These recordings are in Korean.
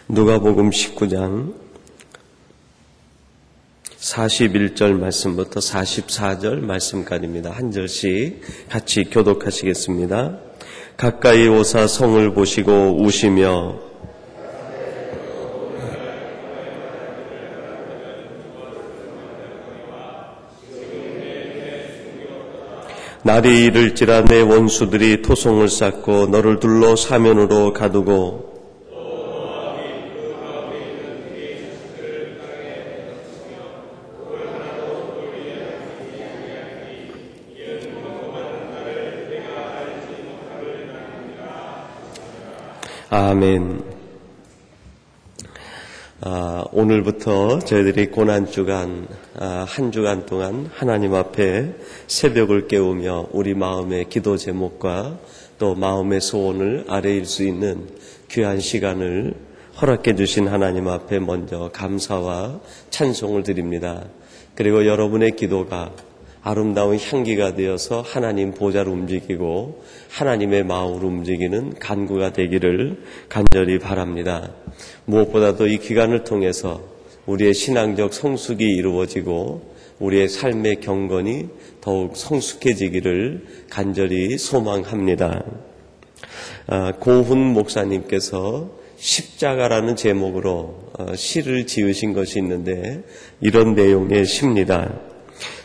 누가복음 19장 41절 말씀부터 44절 말씀까지입니다. 한 절씩 같이 교독하시겠습니다. 가까이 오사 성을 보시고 우시며 날이 이를지라 내 원수들이 토송을 쌓고 너를 둘러 사면으로 가두고 아멘. 오늘부터 저희들이 고난주간 한 주간 동안 하나님 앞에 새벽을 깨우며 우리 마음의 기도 제목과 또 마음의 소원을 아뢰일 수 있는 귀한 시간을 허락해 주신 하나님 앞에 먼저 감사와 찬송을 드립니다. 그리고 여러분의 기도가 아름다운 향기가 되어서 하나님 보좌를 움직이고 하나님의 마음을 움직이는 간구가 되기를 간절히 바랍니다. 무엇보다도 이 기간을 통해서 우리의 신앙적 성숙이 이루어지고 우리의 삶의 경건이 더욱 성숙해지기를 간절히 소망합니다. 고훈 목사님께서 십자가라는 제목으로 시를 지으신 것이 있는데 이런 내용의 시입니다.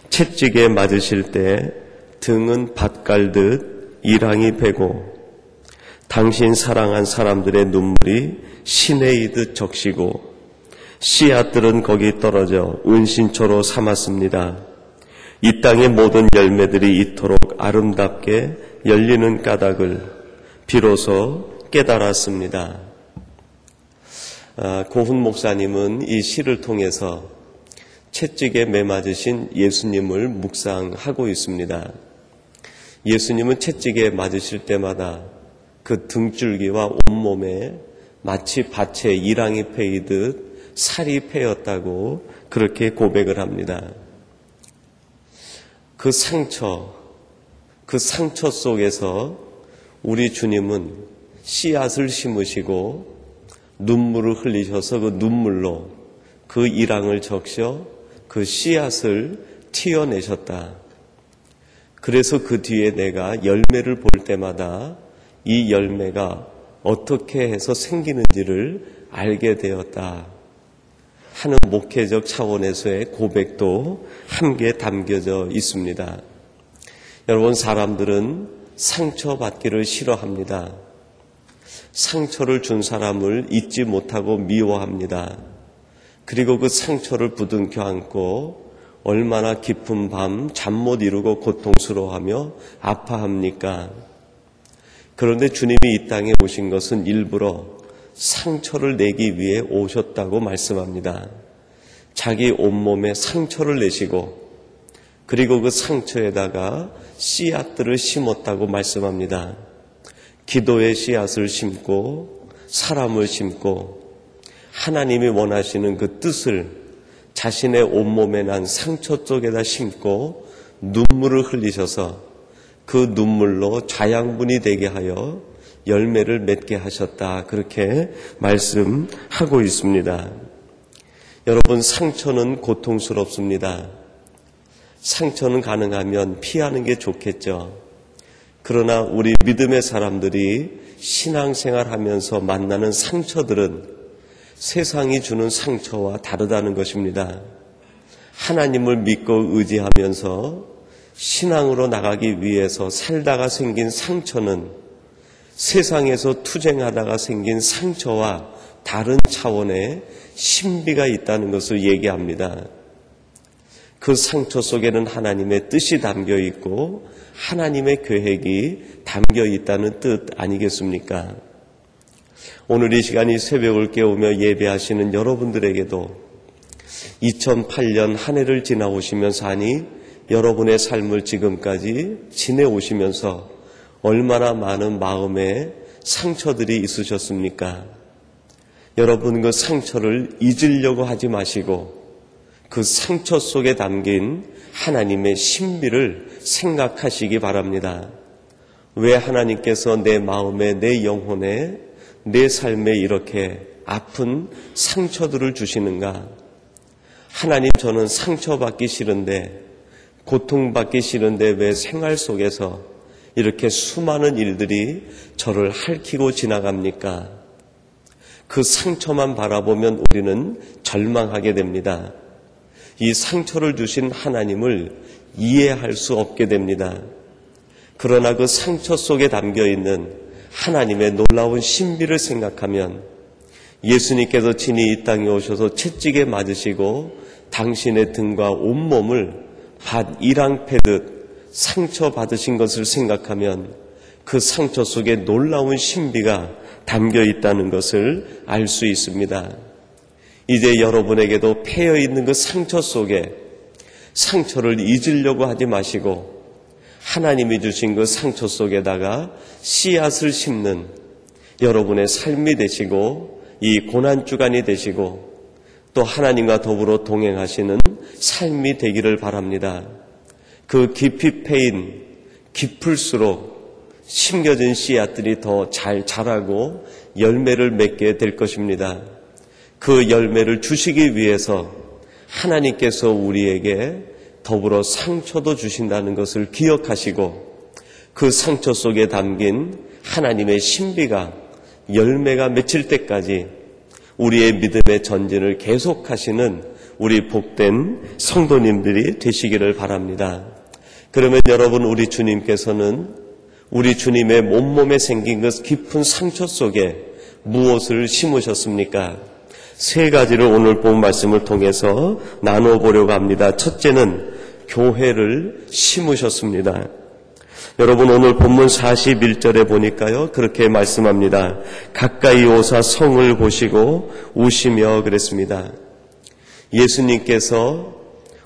채찍에 맞으실 때 등은 밭 갈듯 이랑이 배고 당신 사랑한 사람들의 눈물이 시내이듯 적시고 씨앗들은 거기 떨어져 은신초로 삼았습니다. 이 땅의 모든 열매들이 이토록 아름답게 열리는 까닭을 비로소 깨달았습니다. 고훈 목사님은 이 시를 통해서 채찍에 매맞으신 예수님을 묵상하고 있습니다. 예수님은 채찍에 맞으실 때마다 그 등줄기와 온몸에 마치 밭에 이랑이 패이듯 살이 패였다고 그렇게 고백을 합니다. 그 상처 속에서 우리 주님은 씨앗을 심으시고 눈물을 흘리셔서 그 눈물로 그 이랑을 적셔 그 씨앗을 튀어내셨다. 그래서 그 뒤에 내가 열매를 볼 때마다 이 열매가 어떻게 해서 생기는지를 알게 되었다 하는 목회적 차원에서의 고백도 함께 담겨져 있습니다. 여러분, 사람들은 상처받기를 싫어합니다. 상처를 준 사람을 잊지 못하고 미워합니다. 그리고 그 상처를 부둥켜 안고 얼마나 깊은 밤 잠 못 이루고 고통스러워하며 아파합니까? 그런데 주님이 이 땅에 오신 것은 일부러 상처를 내기 위해 오셨다고 말씀합니다. 자기 온몸에 상처를 내시고 그리고 그 상처에다가 씨앗들을 심었다고 말씀합니다. 기도의 씨앗을 심고 사람을 심고 하나님이 원하시는 그 뜻을 자신의 온몸에 난 상처 쪽에다 심고 눈물을 흘리셔서 그 눈물로 자양분이 되게 하여 열매를 맺게 하셨다. 그렇게 말씀하고 있습니다. 여러분, 상처는 고통스럽습니다. 상처는 가능하면 피하는 게 좋겠죠. 그러나 우리 믿음의 사람들이 신앙생활하면서 만나는 상처들은 세상이 주는 상처와 다르다는 것입니다. 하나님을 믿고 의지하면서 신앙으로 나가기 위해서 살다가 생긴 상처는 세상에서 투쟁하다가 생긴 상처와 다른 차원의 신비가 있다는 것을 얘기합니다. 그 상처 속에는 하나님의 뜻이 담겨 있고 하나님의 계획이 담겨 있다는 뜻 아니겠습니까? 오늘 이 시간이 새벽을 깨우며 예배하시는 여러분들에게도 2008년 한 해를 지나오시면서 하니 여러분의 삶을 지금까지 지내오시면서 얼마나 많은 마음의 상처들이 있으셨습니까? 여러분, 그 상처를 잊으려고 하지 마시고 그 상처 속에 담긴 하나님의 신비를 생각하시기 바랍니다. 왜 하나님께서 내 마음에, 내 영혼에, 내 삶에 이렇게 아픈 상처들을 주시는가? 하나님, 저는 상처받기 싫은데, 고통받기 싫은데 왜 생활 속에서 이렇게 수많은 일들이 저를 핥히고 지나갑니까? 그 상처만 바라보면 우리는 절망하게 됩니다. 이 상처를 주신 하나님을 이해할 수 없게 됩니다. 그러나 그 상처 속에 담겨있는 하나님의 놀라운 신비를 생각하면 예수님께서 친히 이 땅에 오셔서 채찍에 맞으시고 당신의 등과 온몸을 밭이랑 패듯 상처받으신 것을 생각하면 그 상처 속에 놀라운 신비가 담겨 있다는 것을 알 수 있습니다. 이제 여러분에게도 패여 있는 그 상처 속에 상처를 잊으려고 하지 마시고 하나님이 주신 그 상처 속에다가 씨앗을 심는 여러분의 삶이 되시고 이 고난주간이 되시고 또 하나님과 더불어 동행하시는 삶이 되기를 바랍니다. 그 깊이 패인 깊을수록 심겨진 씨앗들이 더 잘 자라고 열매를 맺게 될 것입니다. 그 열매를 주시기 위해서 하나님께서 우리에게 더불어 상처도 주신다는 것을 기억하시고 그 상처 속에 담긴 하나님의 신비가 열매가 맺힐 때까지 우리의 믿음의 전진을 계속하시는 우리 복된 성도님들이 되시기를 바랍니다. 그러면 여러분, 우리 주님께서는 우리 주님의 온몸에 생긴 그 깊은 상처 속에 무엇을 심으셨습니까? 세 가지를 오늘 본 말씀을 통해서 나눠보려고 합니다. 첫째는 교회를 심으셨습니다. 여러분, 오늘 본문 41절에 보니까요, 그렇게 말씀합니다. 가까이 오사 성을 보시고 우시며 그랬습니다. 예수님께서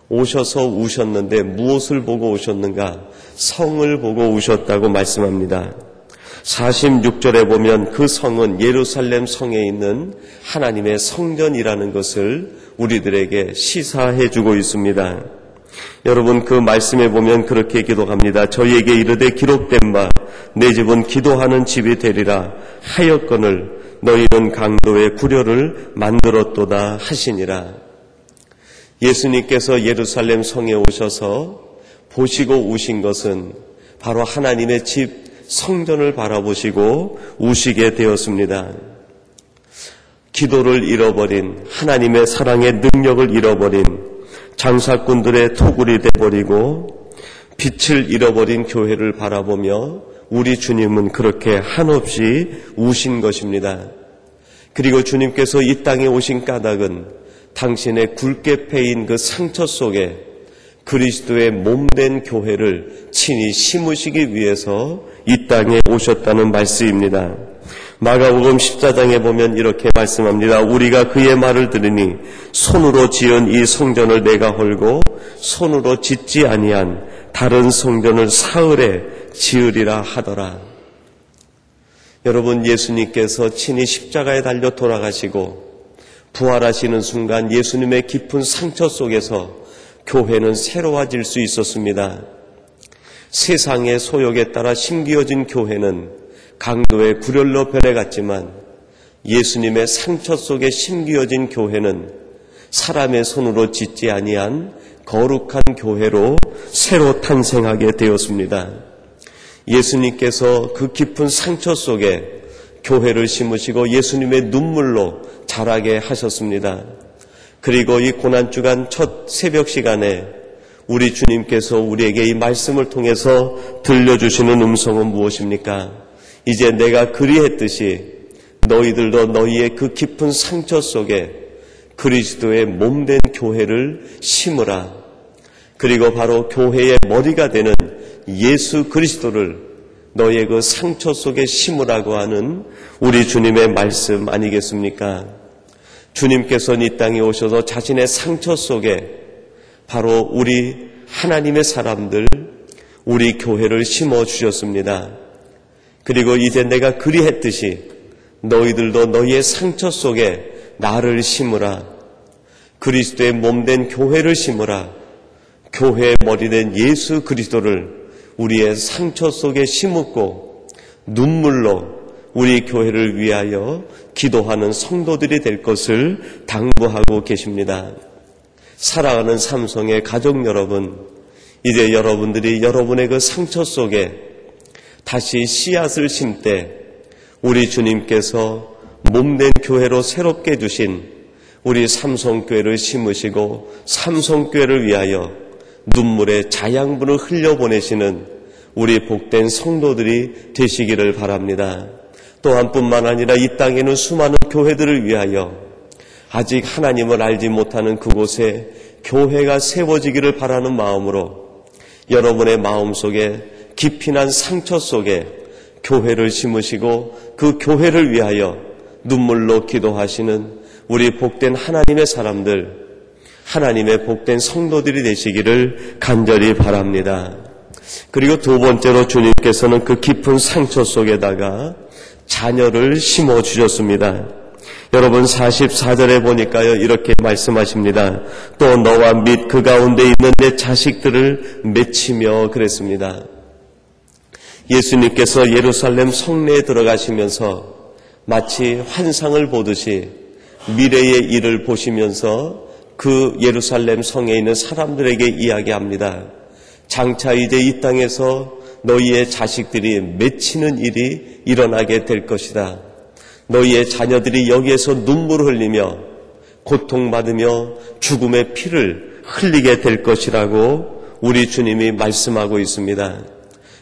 오셔서 우셨는데 무엇을 보고 오셨는가? 성을 보고 우셨다고 말씀합니다. 46절에 보면 그 성은 예루살렘 성에 있는 하나님의 성전이라는 것을 우리들에게 시사해 주고 있습니다. 여러분, 그 말씀에 보면 그렇게 기도합니다. 저희에게 이르되 기록된 바 내 집은 기도하는 집이 되리라 하였거늘 너희는 강도의 구려를 만들었도다 하시니라. 예수님께서 예루살렘 성에 오셔서 보시고 우신 것은 바로 하나님의 집 성전을 바라보시고 우시게 되었습니다. 기도를 잃어버린, 하나님의 사랑의 능력을 잃어버린 장사꾼들의 토굴이 되어버리고 빛을 잃어버린 교회를 바라보며 우리 주님은 그렇게 한없이 우신 것입니다. 그리고 주님께서 이 땅에 오신 까닭은 당신의 굵게 패인 그 상처 속에 그리스도의 몸된 교회를 친히 심으시기 위해서 이 땅에 오셨다는 말씀입니다. 마가복음 14장에 보면 이렇게 말씀합니다. 우리가 그의 말을 들으니 손으로 지은 이 성전을 내가 헐고 손으로 짓지 아니한 다른 성전을 사흘에 지으리라 하더라. 여러분, 예수님께서 친히 십자가에 달려 돌아가시고 부활하시는 순간 예수님의 깊은 상처 속에서 교회는 새로워질 수 있었습니다. 세상의 소욕에 따라 심기어진 교회는 강도의 구렬로 변해갔지만 예수님의 상처 속에 심기어진 교회는 사람의 손으로 짓지 아니한 거룩한 교회로 새로 탄생하게 되었습니다. 예수님께서 그 깊은 상처 속에 교회를 심으시고 예수님의 눈물로 자라게 하셨습니다. 그리고 이 고난주간 첫 새벽 시간에 우리 주님께서 우리에게 이 말씀을 통해서 들려주시는 음성은 무엇입니까? 이제 내가 그리했듯이 너희들도 너희의 그 깊은 상처 속에 그리스도의 몸된 교회를 심으라. 그리고 바로 교회의 머리가 되는 예수 그리스도를 너희의 그 상처 속에 심으라고 하는 우리 주님의 말씀 아니겠습니까? 주님께서는 이 땅에 오셔서 자신의 상처 속에 바로 우리 하나님의 사람들, 우리 교회를 심어주셨습니다. 그리고 이제 내가 그리했듯이 너희들도 너희의 상처 속에 나를 심으라. 그리스도의 몸된 교회를 심으라. 교회의 머리된 예수 그리스도를 우리의 상처 속에 심었고 눈물로 우리 교회를 위하여 기도하는 성도들이 될 것을 당부하고 계십니다. 사랑하는 삼성의 가족 여러분, 이제 여러분들이 여러분의 그 상처 속에 다시 씨앗을 심때 우리 주님께서 몸된 교회로 새롭게 주신 우리 삼성교회를 심으시고 삼성교회를 위하여 눈물의 자양분을 흘려보내시는 우리 복된 성도들이 되시기를 바랍니다. 또한 뿐만 아니라 이 땅에는 수많은 교회들을 위하여 아직 하나님을 알지 못하는 그곳에 교회가 세워지기를 바라는 마음으로 여러분의 마음속에 깊이 난 상처 속에 교회를 심으시고 그 교회를 위하여 눈물로 기도하시는 우리 복된 하나님의 사람들, 하나님의 복된 성도들이 되시기를 간절히 바랍니다. 그리고 두 번째로 주님께서는 그 깊은 상처 속에다가 자녀를 심어주셨습니다. 여러분 44절에 보니까요 이렇게 말씀하십니다. 또 너와 및 그 가운데 있는 내 자식들을 맺히며 그랬습니다. 예수님께서 예루살렘 성내에 들어가시면서 마치 환상을 보듯이 미래의 일을 보시면서 그 예루살렘 성에 있는 사람들에게 이야기합니다. 장차 이제 이 땅에서 너희의 자식들이 맺히는 일이 일어나게 될 것이다. 너희의 자녀들이 여기에서 눈물을 흘리며 고통받으며 죽음의 피를 흘리게 될 것이라고 우리 주님이 말씀하고 있습니다.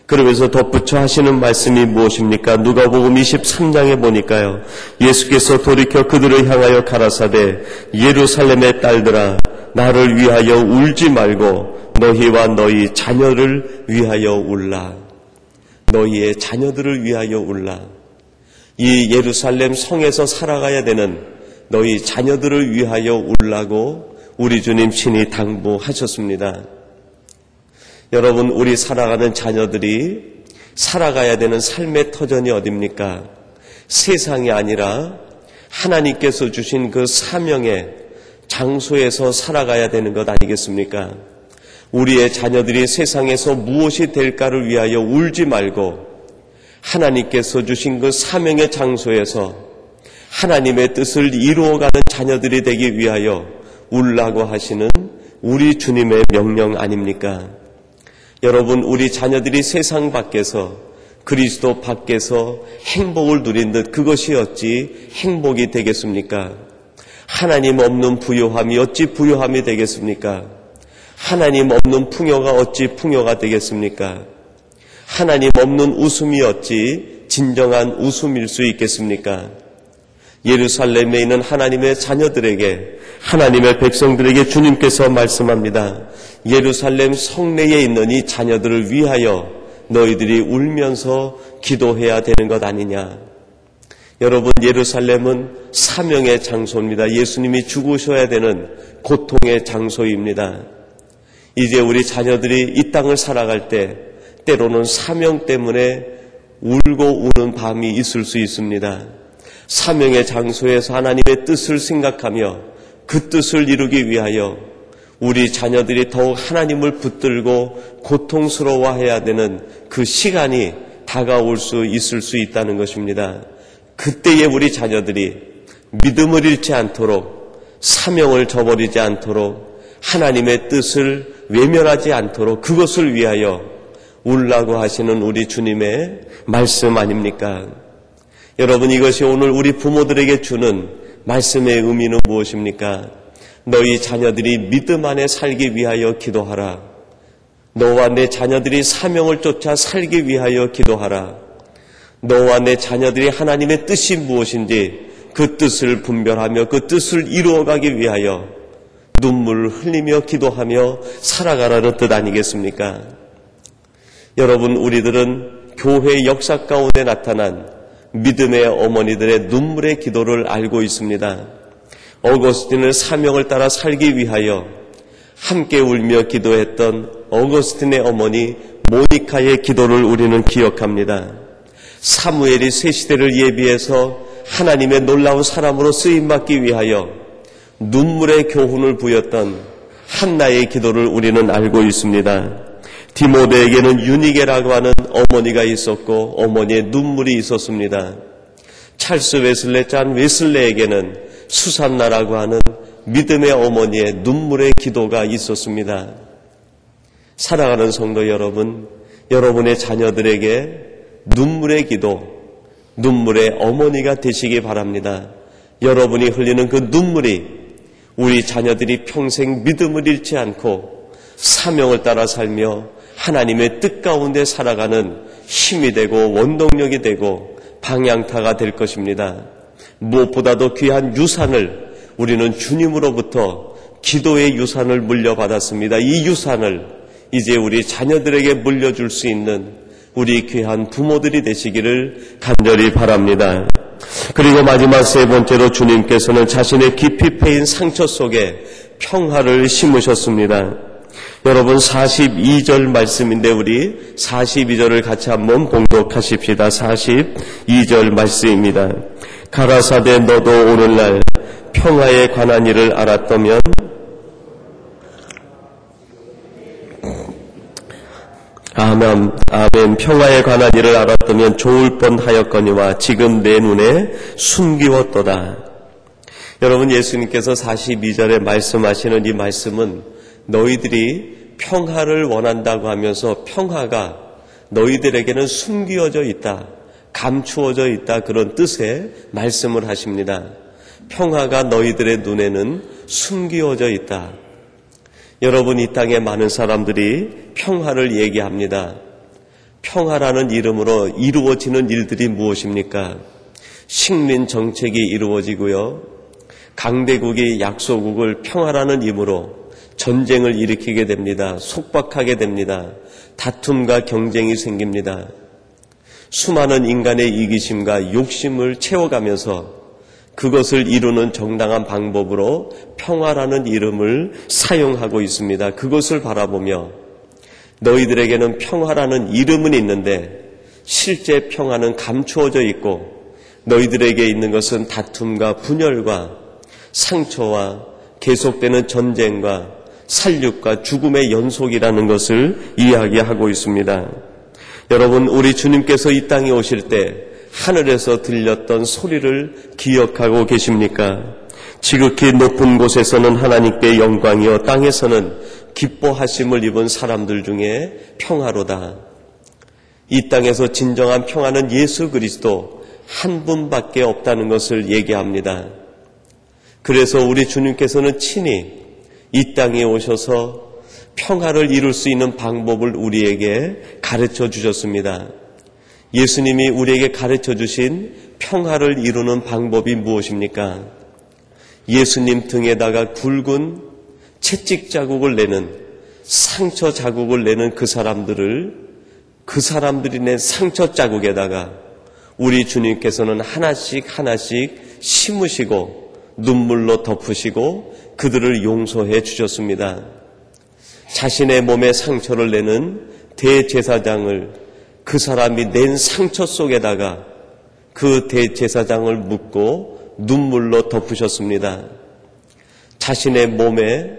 그러면서 덧붙여 하시는 말씀이 무엇입니까? 누가복음 23장에 보니까요. 예수께서 돌이켜 그들을 향하여 가라사대 예루살렘의 딸들아 나를 위하여 울지 말고 너희와 너희 자녀를 위하여 울라. 너희의 자녀들을 위하여 울라. 이 예루살렘 성에서 살아가야 되는 너희 자녀들을 위하여 울라고 우리 주님 친히 당부하셨습니다. 여러분, 우리 살아가는 자녀들이 살아가야 되는 삶의 터전이 어딥니까? 세상이 아니라 하나님께서 주신 그 사명의 장소에서 살아가야 되는 것 아니겠습니까? 우리의 자녀들이 세상에서 무엇이 될까를 위하여 울지 말고 하나님께서 주신 그 사명의 장소에서 하나님의 뜻을 이루어가는 자녀들이 되기 위하여 울라고 하시는 우리 주님의 명령 아닙니까? 여러분, 우리 자녀들이 세상 밖에서 그리스도 밖에서 행복을 누린 듯 그것이 어찌 행복이 되겠습니까? 하나님 없는 부요함이 어찌 부요함이 되겠습니까? 하나님 없는 풍요가 어찌 풍요가 되겠습니까? 하나님 없는 웃음이 어찌 진정한 웃음일 수 있겠습니까? 예루살렘에 있는 하나님의 자녀들에게, 하나님의 백성들에게 주님께서 말씀합니다. 예루살렘 성내에 있는 이 자녀들을 위하여 너희들이 울면서 기도해야 되는 것 아니냐. 여러분, 예루살렘은 사명의 장소입니다. 예수님이 죽으셔야 되는 고통의 장소입니다. 이제 우리 자녀들이 이 땅을 살아갈 때 때로는 사명 때문에 울고 우는 밤이 있을 수 있습니다. 사명의 장소에서 하나님의 뜻을 생각하며 그 뜻을 이루기 위하여 우리 자녀들이 더욱 하나님을 붙들고 고통스러워해야 되는 그 시간이 다가올 수 있을 수 있다는 것입니다. 그때에 우리 자녀들이 믿음을 잃지 않도록, 사명을 저버리지 않도록, 하나님의 뜻을 외면하지 않도록 그것을 위하여 울라고 하시는 우리 주님의 말씀 아닙니까? 여러분, 이것이 오늘 우리 부모들에게 주는 말씀의 의미는 무엇입니까? 너희 자녀들이 믿음 안에 살기 위하여 기도하라. 너와 내 자녀들이 사명을 쫓아 살기 위하여 기도하라. 너와 내 자녀들이 하나님의 뜻이 무엇인지 그 뜻을 분별하며 그 뜻을 이루어가기 위하여 눈물을 흘리며 기도하며 살아가라는 뜻 아니겠습니까? 여러분, 우리들은 교회의 역사 가운데 나타난 믿음의 어머니들의 눈물의 기도를 알고 있습니다. 어거스틴의 사명을 따라 살기 위하여 함께 울며 기도했던 어거스틴의 어머니 모니카의 기도를 우리는 기억합니다. 사무엘이 새 시대를 예비해서 하나님의 놀라운 사람으로 쓰임받기 위하여 눈물의 교훈을 부였던 한나의 기도를 우리는 알고 있습니다. 디모데에게는 유니게라고 하는 어머니가 있었고 어머니의 눈물이 있었습니다. 찰스 웨슬레 짠 웨슬레에게는 수산나라고 하는 믿음의 어머니의 눈물의 기도가 있었습니다. 사랑하는 성도 여러분, 여러분의 자녀들에게 눈물의 기도, 눈물의 어머니가 되시기 바랍니다. 여러분이 흘리는 그 눈물이 우리 자녀들이 평생 믿음을 잃지 않고 사명을 따라 살며 하나님의 뜻 가운데 살아가는 힘이 되고 원동력이 되고 방향타가 될 것입니다. 무엇보다도 귀한 유산을 우리는 주님으로부터 기도의 유산을 물려받았습니다. 이 유산을 이제 우리 자녀들에게 물려줄 수 있는 우리 귀한 부모들이 되시기를 간절히 바랍니다. 그리고 마지막 세 번째로 주님께서는 자신의 깊이 패인 상처 속에 평화를 심으셨습니다. 여러분 42절 말씀인데 우리 42절을 같이 한번 봉독하십시다. 42절 말씀입니다. 가라사대 너도 오늘날 평화에 관한 일을 알았다면 아멘. 평화에 관한 일을 알았다면 좋을 뻔하였거니와 지금 내 눈에 숨기웠도다. 여러분 예수님께서 42절에 말씀하시는 이 말씀은 너희들이 평화를 원한다고 하면서 평화가 너희들에게는 숨겨져 있다, 감추어져 있다 그런 뜻의 말씀을 하십니다. 평화가 너희들의 눈에는 숨겨져 있다. 여러분 이 땅에 많은 사람들이 평화를 얘기합니다. 평화라는 이름으로 이루어지는 일들이 무엇입니까? 식민 정책이 이루어지고요. 강대국이 약소국을 평화라는 이름으로 전쟁을 일으키게 됩니다. 속박하게 됩니다. 다툼과 경쟁이 생깁니다. 수많은 인간의 이기심과 욕심을 채워가면서 그것을 이루는 정당한 방법으로 평화라는 이름을 사용하고 있습니다. 그것을 바라보며 너희들에게는 평화라는 이름은 있는데 실제 평화는 감추어져 있고 너희들에게 있는 것은 다툼과 분열과 상처와 계속되는 전쟁과 살육과 죽음의 연속이라는 것을 이야기하고 있습니다. 여러분 우리 주님께서 이 땅에 오실 때 하늘에서 들렸던 소리를 기억하고 계십니까? 지극히 높은 곳에서는 하나님께 영광이요 땅에서는 기뻐하심을 입은 사람들 중에 평화로다. 이 땅에서 진정한 평화는 예수 그리스도 한 분밖에 없다는 것을 얘기합니다. 그래서 우리 주님께서는 친히 이 땅에 오셔서 평화를 이룰 수 있는 방법을 우리에게 가르쳐 주셨습니다. 예수님이 우리에게 가르쳐 주신 평화를 이루는 방법이 무엇입니까? 예수님 등에다가 굵은 채찍 자국을 내는 상처 자국을 내는 그 사람들이 낸 상처 자국에다가 우리 주님께서는 하나씩 심으시고 눈물로 덮으시고 그들을 용서해 주셨습니다. 자신의 몸에 상처를 내는 대제사장을 그 사람이 낸 상처 속에다가 그 대제사장을 묻고 눈물로 덮으셨습니다. 자신의 몸에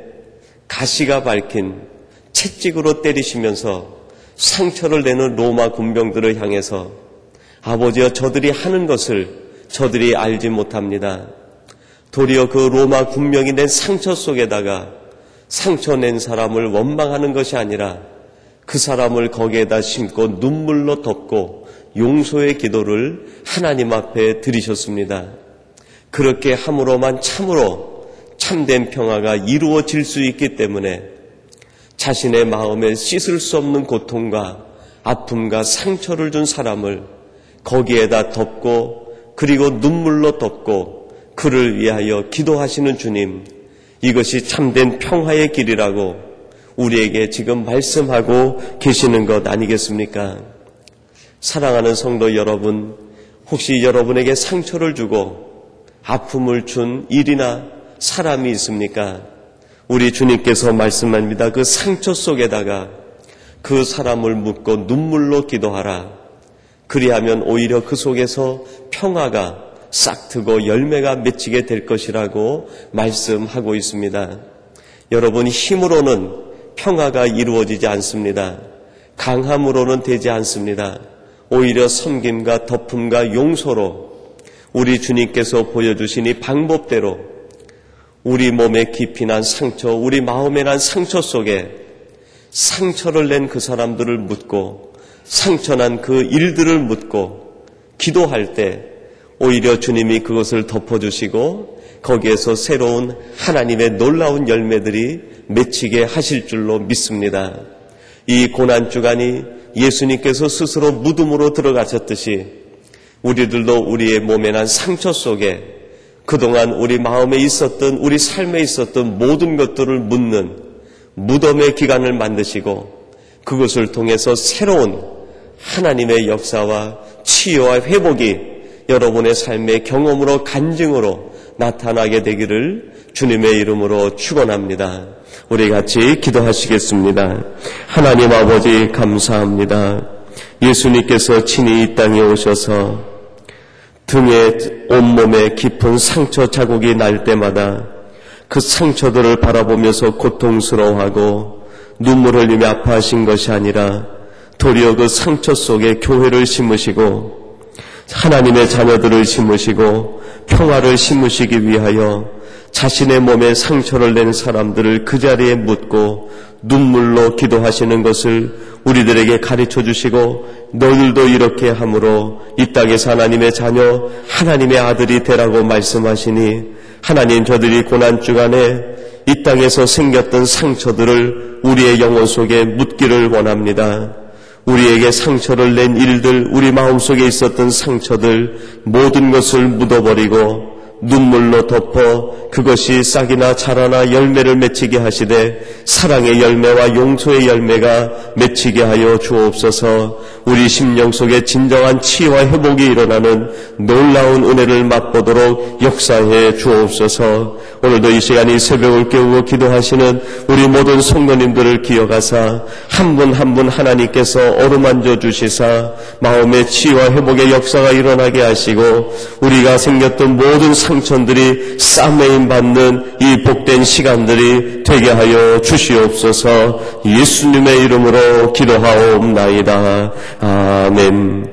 가시가 밝힌 채찍으로 때리시면서 상처를 내는 로마 군병들을 향해서 아버지여 저들이 하는 것을 저들이 알지 못합니다. 도리어 그 로마 군병이 낸 상처 속에다가 상처 낸 사람을 원망하는 것이 아니라 그 사람을 거기에다 심고 눈물로 덮고 용서의 기도를 하나님 앞에 드리셨습니다. 그렇게 함으로만 참으로 참된 평화가 이루어질 수 있기 때문에 자신의 마음에 씻을 수 없는 고통과 아픔과 상처를 준 사람을 거기에다 덮고 그리고 눈물로 덮고 그를 위하여 기도하시는 주님, 이것이 참된 평화의 길이라고 우리에게 지금 말씀하고 계시는 것 아니겠습니까? 사랑하는 성도 여러분, 혹시 여러분에게 상처를 주고 아픔을 준 일이나 사람이 있습니까? 우리 주님께서 말씀합니다. 그 상처 속에다가 그 사람을 묻고 눈물로 기도하라. 그리하면 오히려 그 속에서 평화가 싹트고 열매가 맺히게 될 것이라고 말씀하고 있습니다. 여러분, 힘으로는 평화가 이루어지지 않습니다. 강함으로는 되지 않습니다. 오히려 섬김과 덮음과 용서로 우리 주님께서 보여주신 이 방법대로 우리 몸에 깊이 난 상처, 우리 마음에 난 상처 속에 상처를 낸 그 사람들을 묻고 상처난 그 일들을 묻고 기도할 때 오히려 주님이 그것을 덮어주시고 거기에서 새로운 하나님의 놀라운 열매들이 맺히게 하실 줄로 믿습니다. 이 고난주간이 예수님께서 스스로 무덤으로 들어가셨듯이 우리들도 우리의 몸에 난 상처 속에 그동안 우리 마음에 있었던, 우리 삶에 있었던 모든 것들을 묻는 무덤의 기간을 만드시고 그것을 통해서 새로운 하나님의 역사와 치유와 회복이 여러분의 삶의 경험으로 간증으로 나타나게 되기를 주님의 이름으로 축원합니다. 우리 같이 기도하시겠습니다. 하나님 아버지 감사합니다. 예수님께서 친히 이 땅에 오셔서 등에 온몸에 깊은 상처 자국이 날 때마다 그 상처들을 바라보면서 고통스러워하고 눈물 흘리며 아파하신 것이 아니라 도리어 그 상처 속에 교회를 심으시고 하나님의 자녀들을 심으시고 평화를 심으시기 위하여 자신의 몸에 상처를 낸 사람들을 그 자리에 묻고 눈물로 기도하시는 것을 우리들에게 가르쳐 주시고 너희들도 이렇게 함으로 이 땅에서 하나님의 자녀, 하나님의 아들이 되라고 말씀하시니 하나님 저들이 고난주간에 이 땅에서 생겼던 상처들을 우리의 영혼 속에 묻기를 원합니다. 우리에게 상처를 낸 일들, 우리 마음속에 있었던 상처들 모든 것을 묻어버리고 눈물로 덮어 그것이 싹이나 자라나 열매를 맺히게 하시되 사랑의 열매와 용서의 열매가 맺히게 하여 주옵소서. 우리 심령 속에 진정한 치유와 회복이 일어나는 놀라운 은혜를 맛보도록 역사해 주옵소서. 오늘도 이 시간이 새벽을 깨우고 기도하시는 우리 모든 성도님들을 기억하사 한 분 한 분 하나님께서 어루만져 주시사 마음의 치유와 회복의 역사가 일어나게 하시고 우리가 생겼던 모든 상처들이 싸매임 받는 이 복된 시간들이 되게 하여 주시옵소서. 예수님의 이름으로 기도하옵나이다. 아멘.